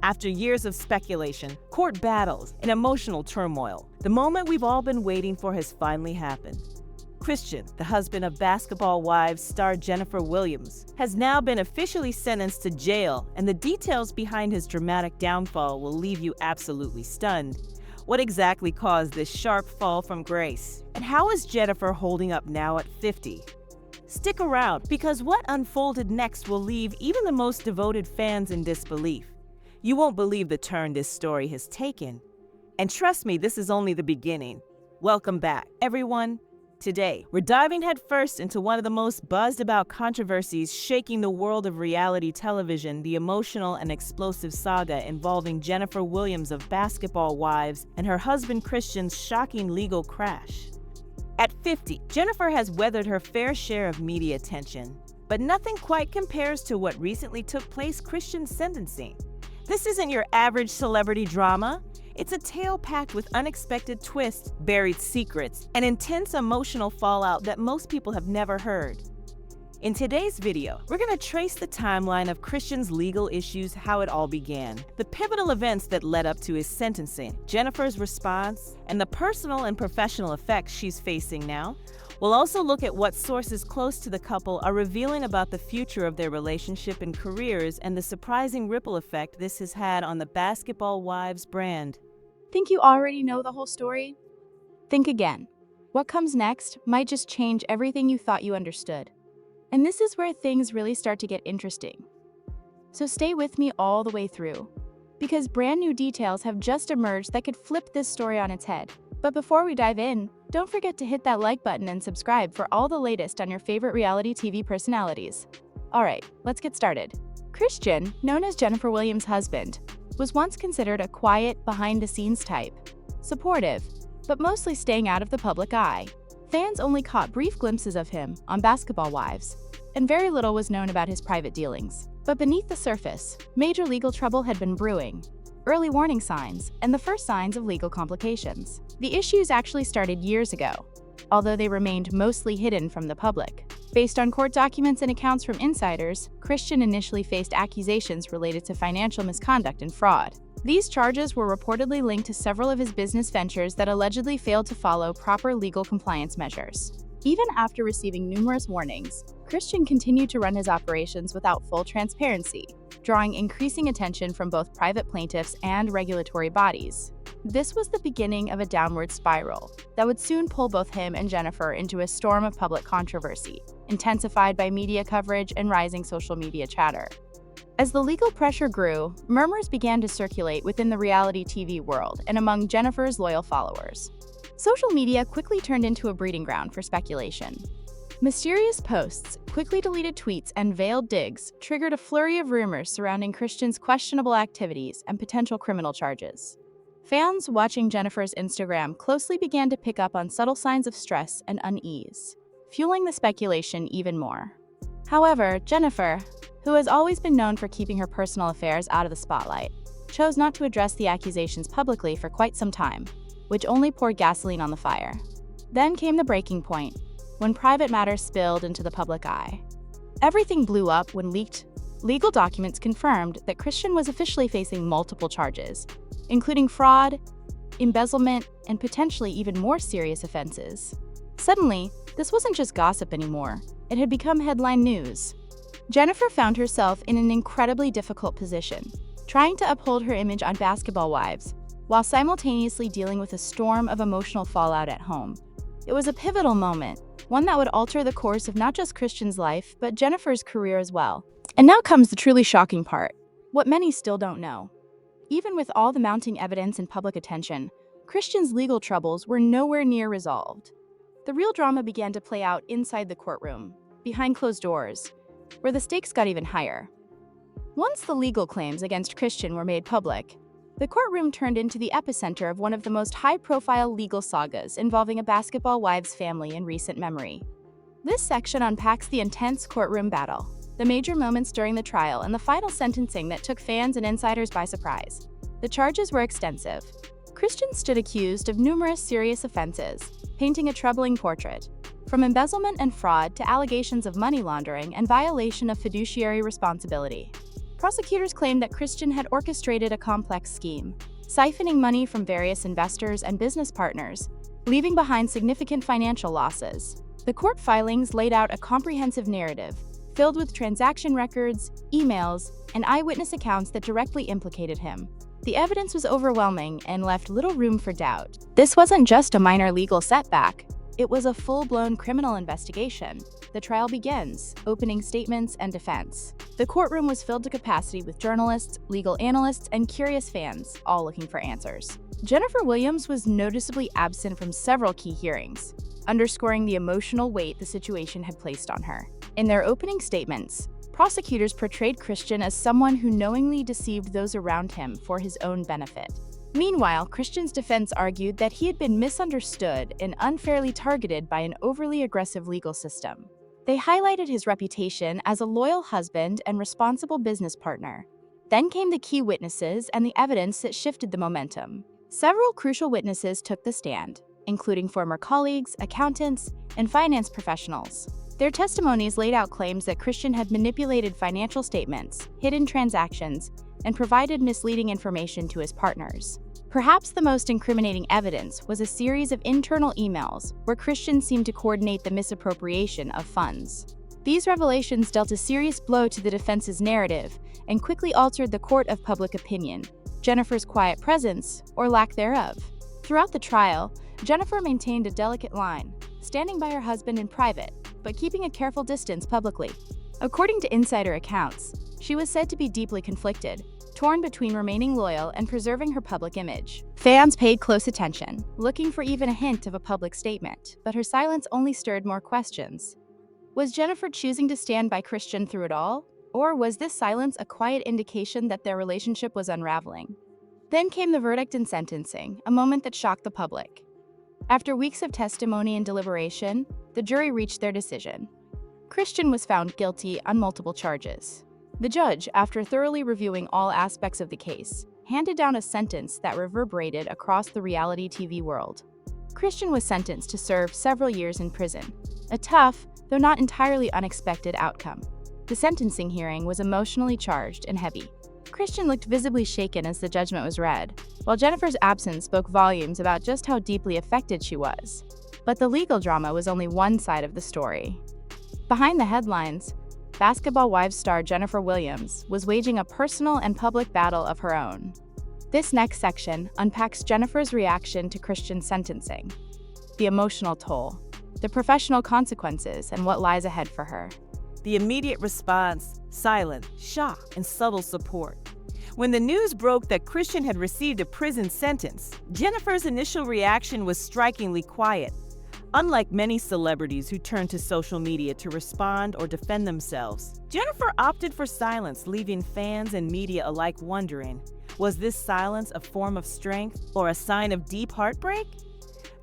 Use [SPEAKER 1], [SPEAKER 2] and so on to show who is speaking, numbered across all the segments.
[SPEAKER 1] After years of speculation, court battles, and emotional turmoil, the moment we've all been waiting for has finally happened. Christian, the husband of Basketball Wives star Jennifer Williams, has now been officially sentenced to jail, and the details behind his dramatic downfall will leave you absolutely stunned. What exactly caused this sharp fall from grace? And how is Jennifer holding up now at 50? Stick around, because what unfolded next will leave even the most devoted fans in disbelief. You won't believe the turn this story has taken. And trust me, this is only the beginning. Welcome back, everyone. Today, we're diving headfirst into one of the most buzzed-about controversies shaking the world of reality television, the emotional and explosive saga involving Jennifer Williams of Basketball Wives and her husband Christian's shocking legal crash. At 50, Jennifer has weathered her fair share of media attention, but nothing quite compares to what recently took place: Christian's sentencing. This isn't your average celebrity drama. It's a tale packed with unexpected twists, buried secrets, and intense emotional fallout that most people have never heard. In today's video, we're going to trace the timeline of Christian's legal issues, how it all began, the pivotal events that led up to his sentencing, Jennifer's response, and the personal and professional effects she's facing now. We'll also look at what sources close to the couple are revealing about the future of their relationship and careers, and the surprising ripple effect this has had on the Basketball Wives brand.
[SPEAKER 2] Think you already know the whole story? Think again. What comes next might just change everything you thought you understood. And this is where things really start to get interesting. So stay with me all the way through, because brand new details have just emerged that could flip this story on its head. But before we dive in, don't forget to hit that like button and subscribe for all the latest on your favorite reality TV personalities. Alright, let's get started. Christian, known as Jennifer Williams' husband, was once considered a quiet, behind-the-scenes type, supportive, but mostly staying out of the public eye. Fans only caught brief glimpses of him on Basketball Wives, and very little was known about his private dealings. But beneath the surface, major legal trouble had been brewing, early warning signs, and the first signs of legal complications. The issues actually started years ago, although they remained mostly hidden from the public. Based on court documents and accounts from insiders, Christian initially faced accusations related to financial misconduct and fraud. These charges were reportedly linked to several of his business ventures that allegedly failed to follow proper legal compliance measures. Even after receiving numerous warnings, Christian continued to run his operations without full transparency, drawing increasing attention from both private plaintiffs and regulatory bodies. This was the beginning of a downward spiral that would soon pull both him and Jennifer into a storm of public controversy, intensified by media coverage and rising social media chatter. As the legal pressure grew, murmurs began to circulate within the reality TV world and among Jennifer's loyal followers. Social media quickly turned into a breeding ground for speculation. Mysterious posts, quickly deleted tweets, and veiled digs triggered a flurry of rumors surrounding Christian's questionable activities and potential criminal charges. Fans watching Jennifer's Instagram closely began to pick up on subtle signs of stress and unease, fueling the speculation even more. However, Jennifer, who has always been known for keeping her personal affairs out of the spotlight, chose not to address the accusations publicly for quite some time, which only poured gasoline on the fire. Then came the breaking point, when private matters spilled into the public eye. Everything blew up when leaked legal documents confirmed that Christian was officially facing multiple charges, including fraud, embezzlement, and potentially even more serious offenses. Suddenly, this wasn't just gossip anymore. It had become headline news. Jennifer found herself in an incredibly difficult position, trying to uphold her image on Basketball Wives, while simultaneously dealing with a storm of emotional fallout at home. It was a pivotal moment, one that would alter the course of not just Christian's life, but Jennifer's career as well. And now comes the truly shocking part, what many still don't know. Even with all the mounting evidence and public attention, Christian's legal troubles were nowhere near resolved. The real drama began to play out inside the courtroom, behind closed doors, where the stakes got even higher. Once the legal claims against Christian were made public, the courtroom turned into the epicenter of one of the most high-profile legal sagas involving a Basketball Wives family in recent memory. This section unpacks the intense courtroom battle, the major moments during the trial, and the final sentencing that took fans and insiders by surprise. The charges were extensive. Christian stood accused of numerous serious offenses, painting a troubling portrait, from embezzlement and fraud to allegations of money laundering and violation of fiduciary responsibility. Prosecutors claimed that Christian had orchestrated a complex scheme, siphoning money from various investors and business partners, leaving behind significant financial losses. The court filings laid out a comprehensive narrative, filled with transaction records, emails, and eyewitness accounts that directly implicated him. The evidence was overwhelming and left little room for doubt. This wasn't just a minor legal setback, it was a full-blown criminal investigation. The trial begins, opening statements and defense. The courtroom was filled to capacity with journalists, legal analysts, and curious fans, all looking for answers. Jennifer Williams was noticeably absent from several key hearings, underscoring the emotional weight the situation had placed on her. In their opening statements, prosecutors portrayed Christian as someone who knowingly deceived those around him for his own benefit. Meanwhile, Christian's defense argued that he had been misunderstood and unfairly targeted by an overly aggressive legal system. They highlighted his reputation as a loyal husband and responsible business partner. Then came the key witnesses and the evidence that shifted the momentum. Several crucial witnesses took the stand, including former colleagues, accountants, and finance professionals. Their testimonies laid out claims that Christian had manipulated financial statements, hidden transactions, and provided misleading information to his partners. Perhaps the most incriminating evidence was a series of internal emails where Christian seemed to coordinate the misappropriation of funds. These revelations dealt a serious blow to the defense's narrative and quickly altered the court of public opinion, Jennifer's quiet presence, or lack thereof. Throughout the trial, Jennifer maintained a delicate line, standing by her husband in private, but keeping a careful distance publicly. According to insider accounts, she was said to be deeply conflicted, torn between remaining loyal and preserving her public image. Fans paid close attention, looking for even a hint of a public statement, but her silence only stirred more questions. Was Jennifer choosing to stand by Christian through it all? Or was this silence a quiet indication that their relationship was unraveling? Then came the verdict and sentencing, a moment that shocked the public. After weeks of testimony and deliberation, the jury reached their decision. Christian was found guilty on multiple charges. The judge, after thoroughly reviewing all aspects of the case, handed down a sentence that reverberated across the reality TV world. Christian was sentenced to serve several years in prison, a tough, though not entirely unexpected outcome. The sentencing hearing was emotionally charged and heavy. Christian looked visibly shaken as the judgment was read, while Jennifer's absence spoke volumes about just how deeply affected she was. But the legal drama was only one side of the story. Behind the headlines, Basketball Wives star Jennifer Williams was waging a personal and public battle of her own. This next section unpacks Jennifer's reaction to Christian's sentencing, the emotional toll, the professional consequences, and what lies ahead for her.
[SPEAKER 1] The immediate response: silence, shock, and subtle support. When the news broke that Christian had received a prison sentence, Jennifer's initial reaction was strikingly quiet. Unlike many celebrities who turn to social media to respond or defend themselves, Jennifer opted for silence, leaving fans and media alike wondering, was this silence a form of strength or a sign of deep heartbreak?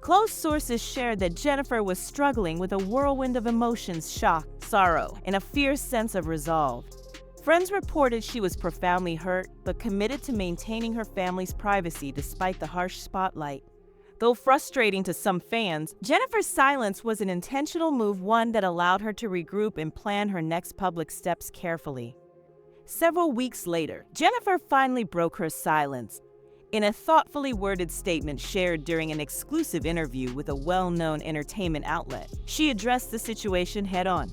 [SPEAKER 1] Close sources shared that Jennifer was struggling with a whirlwind of emotions: shock, sorrow, and a fierce sense of resolve. Friends reported she was profoundly hurt, but committed to maintaining her family's privacy despite the harsh spotlight. Though frustrating to some fans, Jennifer's silence was an intentional move, one that allowed her to regroup and plan her next public steps carefully. Several weeks later, Jennifer finally broke her silence. In a thoughtfully worded statement shared during an exclusive interview with a well-known entertainment outlet, she addressed the situation head-on.